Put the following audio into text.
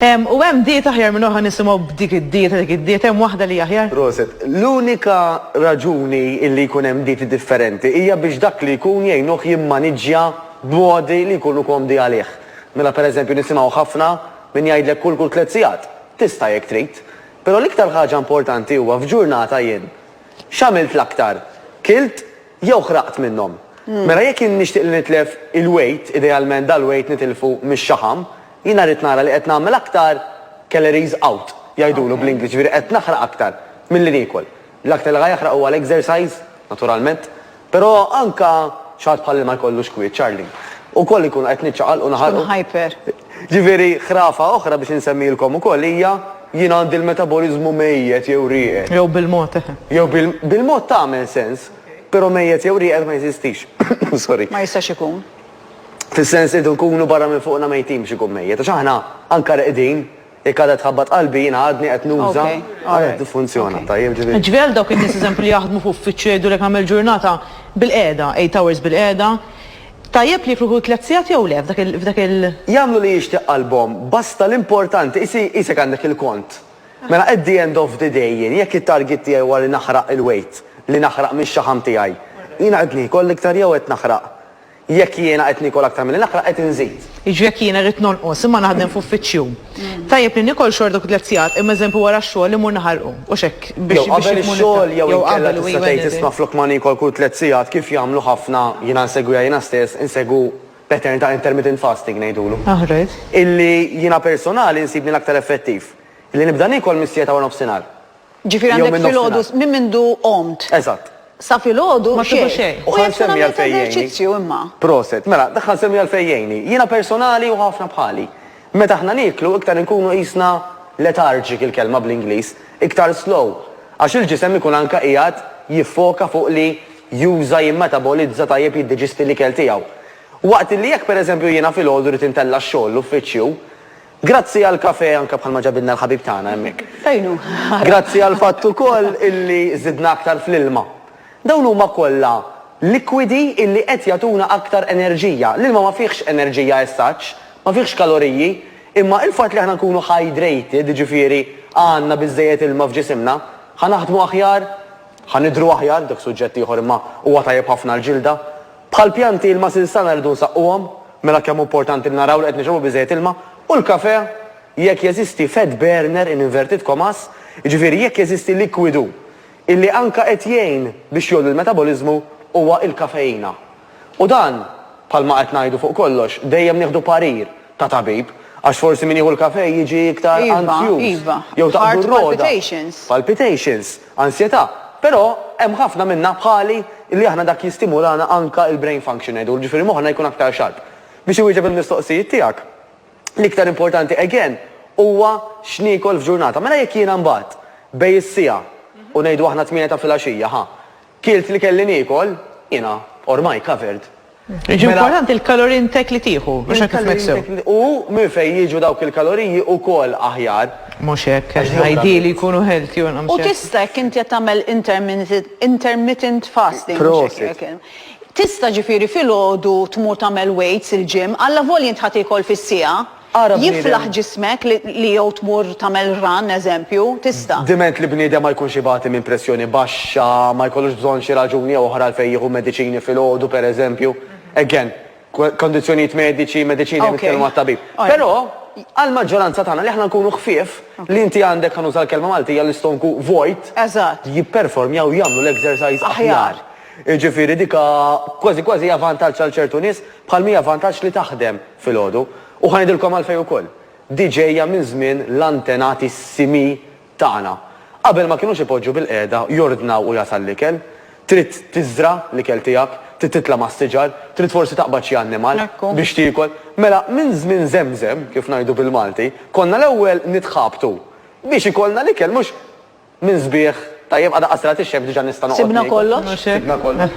U hemm dieta aħjar minn oħra nisimgħu b'dik id-dieta hemm waħda li aħjar. Proset, l-unika raġuni illi jkun hemm dieti differenti hija biex dak li jkun jgħinuh jimmaniġġja b'modi li jkunu komdi għalih. Mela pereżempju nisimgħu ħafna min jgħidlek kull tliet sigħat tista' jekk trid. Però l-iktar ħaġa importanti huwa f'ġurnata jien x'għamilt l-aktar? Kilt jew ħraqt minnhom. Mela jekk jien nixtieq li nitlef il-weight, idealment dal-weight nitilfu mix-xaħam, jiena rrid nara li qed nagħmel aktar calories out, jgħidulu bl-Ingliż, ġifieri qed naħraq aktar milli niekol. L-aktar li jaħraq huwa l-exercise, naturalment, però anka xaħat bħalli ma jkollux kwiet, Charlie. Ukoll ikun qed niċċaqal u naħarqu. Hyper. Ġifieri ħrafa oħra biex insemmilkom ukoll hija jien għandi l-metabolizmu mejjed jew rieqed. Jew bil-mod. Jew bil-mod tagħmel sens, però mejjed jew rieqed ma jeżistix. Sorry. Ma jistax ikun. Fis-sens idu nkunu barra minn fuqna ma jtimx ikun mejjed. Għax aħna anka reqdin, jekk għadha tħabbat qalbi jiena għadni qed nuża. Funzjona tajjeb ġifieri. Ġifieri dawk in-nies eżempju li jaħdmu fuq uffiċċju jgħidulek għamel ġurnata bil-qiegħda, 8 hours bil-qiegħda. Tajjeb li jfruħu 3 sigħat jew le f'dak il. Jagħmlu li jixtieq qalbhom, basta l-importanti isek għandek il-kont. Mela at the end of the day jien jekk it-target tiegħi huwa li naħraq il-weight, li naħraq mix-xaħam tiegħi. Jiena qed nikol iktar jew qed naħraq. Jekk jiena qed nikol aktar milli naħraq qed inżid. Jiġri jekk jiena rrid nonqos imma naħdem f'uffiċċju. Tajjeb li nikol xorta 3 sigħat imma eżempju wara x-xogħol li mur naħarqu. U x'hekk biex qabel ix-xogħol jew inkella tista' tgħid isma' flok ma nikol kull 3 sigħat kif jagħmlu ħafna jiena nsegwiha jiena stess insegwu pattern ta' intermittent fasting ngħidulu. Aħred. Illi jiena personali nsibni l-aktar effettiv. Illi nibda nikol mis-sieta wara nofsinhar. Ġifieri għandek filgħodu minn mindu qomt. Eżatt. Sa filgħodu xejn. U ħansemmi eżerċizzju imma. Proset, mela, daħħal semmi għal-fejjejni. Jiena personali u ħafna bħali. Meta aħna niklu iktar nkunu qisna lethargic il-kelma bl-Ingliż, iktar slow. Għax il-ġisem ikun anka qiegħed jiffoka fuq li juża jimmetabolizza tajjeb jiddiġisti l-ikel tiegħu. Waqt li jekk pereżempju jiena filgħodu rid intella x-xogħol l-uffiċċju, grazzi għal kafe anke bħalma ġabidna l-ħabib tagħna hemmhekk. Tajnu. Grazzi għal fatt ukoll illi żidna aktar fl-ilma. Dawn huma kollha likwidi illi qed jagħtuna aktar enerġija. L-ilma ma fihx enerġija as such, ma fihx kaloriji, imma il-fatt li aħna nkunu hydrated, ġifieri għandna biżejjed ilma f'ġisimna, ħanaħdmu aħjar, ħanidru aħjar, dak suġġett ieħor imma huwa tajjeb ħafna l-ġilda. Bħal pjanti ilma silsana rridu nsaqquhom, mela kemm importanti naraw li qed nixrabu biżejjed ilma, u l-kafe jekk jeżisti fat burner in inverted commas, ġifieri jekk jeżisti likwidu illi anka qed jgħin biex jollu l-metabolizmu huwa il-kafeina. U dan, bħalma qed ngħidu fuq kollox, dejjem nieħdu parir ta' tabib, għax forsi min jieħu l-kafe jiġi iktar anzjuż. Jew taqdu r-roda. Palpitations, ansjetà. Però hemm ħafna minna bħali illi aħna dak jistimulana anka il-brain function ngħidu, ġifieri moħħna jkun aktar sharp. Biex iwieġeb il-mistoqsijiet tiegħek. L-iktar importanti again huwa x'niekol f'ġurnata. Mela jekk jiena mbagħad bej is-sija u ngħidu aħna 8 ta' filgħaxija, kilt li kelli niekol, jiena ormai covered. Importanti il-kalorin tek li tieħu, biex kif meksew. U minn fejn jiġu dawk il-kaloriji wkoll aħjar. Mhux hekk, ideali jkunu healthy u U tista' jekk inti qed tagħmel intermittent fasting. Tista' ġifieri filgħodu tmur tagħmel weights il-gym, alla volja tħadd ikol fis-sija. Jiflaħ ġismek li jew tmur tagħmel run eżempju, tista'. Diment li bniedem ma jkunx ibati minn pressjoni baxxa, ma jkollux bżonn xi raġuni oħra għalfejn jieħu mediċini filgħodu pereżempju. Again, kondizzjonijiet mediċi nitkellmu għat-tabib. Però għall-maġġoranza tagħna li aħna nkunu ħfief li inti għandek ħanuża l-kelma Maltija l-istonku void. Eżatt. Jipperformjaw jagħmlu l-exercise aħjar. Ġifieri dika kważi hija vantaġġ għal ċertu nies bħal mija vantaġġ li taħdem filgħodu. U ħanidilkom għalfej ukoll. Diġejja minn żmien l-antenati simi tagħna. Qabel ma kienux ipoġġu bil-qiegħda jordnaw u jasal l-ikel, trid tiżra l-ikel tiegħek, trid titla' mas-siġar, trid forsi taqbad xi annimal biex tiekol. Mela minn żmien żemżem, kif ngħidu bil-Malti, konna l-ewwel nitħabtu biex ikollna l-ikel mhux minn sbieħ tajjeb għada qasrat ix-xemx diġà nista' noqgħod. Sibna kollox? Sibna kollox.